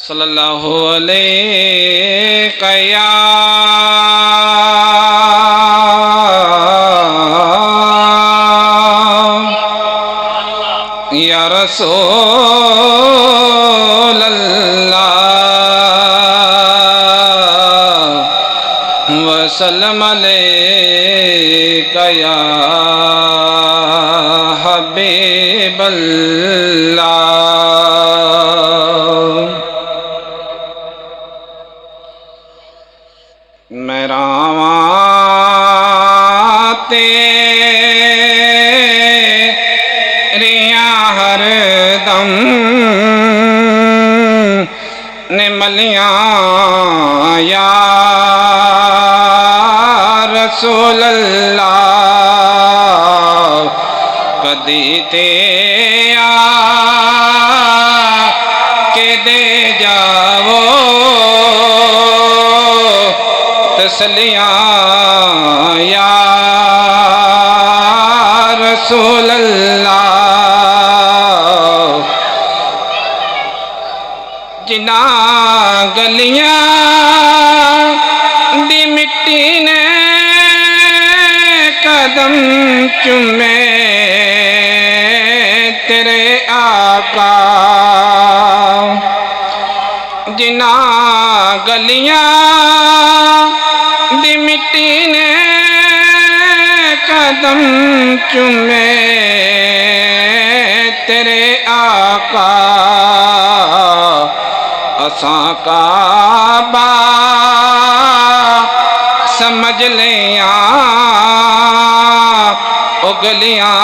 صلی اللہ علیہ یا رسول اللہ وسلم علیک یا حبیب اللہ۔ میں راواں تیریاں ہر دم نے ملیاں یا رسول اللہ کدی تے آ کے دے جاؤ تسلیاں یا رسول اللہ۔ جنہاں گلیاں دی مٹی نے قدم چومے تیرے آقا، جنہاں گلیاں دی مٹی نے قدم چومے تیرے آقا، اساں کعبہ سمجھ لیاں اگلیاں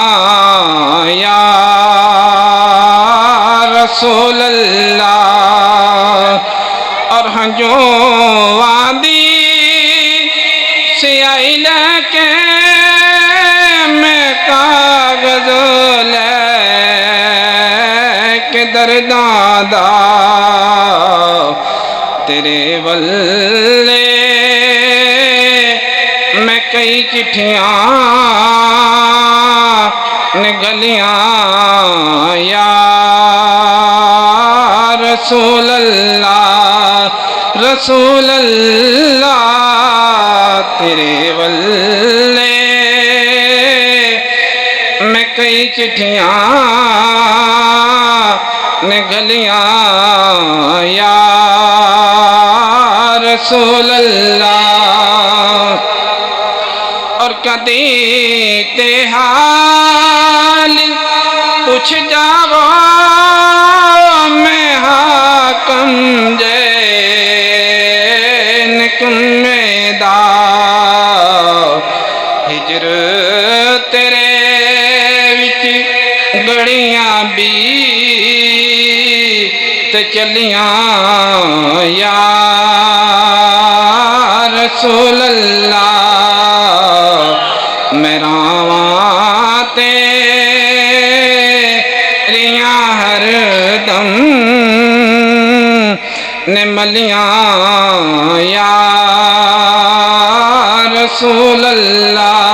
یا رسول اللہ۔ اور ہنجو وادی سیاہی لے کے میں کاغذ لے کے درداں دا تیرے ولے میں کئی چٹھیاں نگلیاں یا رسول اللہ، رسول اللہ تیرے ولے میں کئی چٹھیاں نگلیاں یا رسول اللہ۔ اور کدی تے حال پوچھ جاؤ میں حاکم جین کمے دا ہجر تیرے وچ گڑیاں بھی تے چلیاں یا رسول اللہ۔ میں راواں تیریاں ہر دم نے ملیاں یا رسول اللہ۔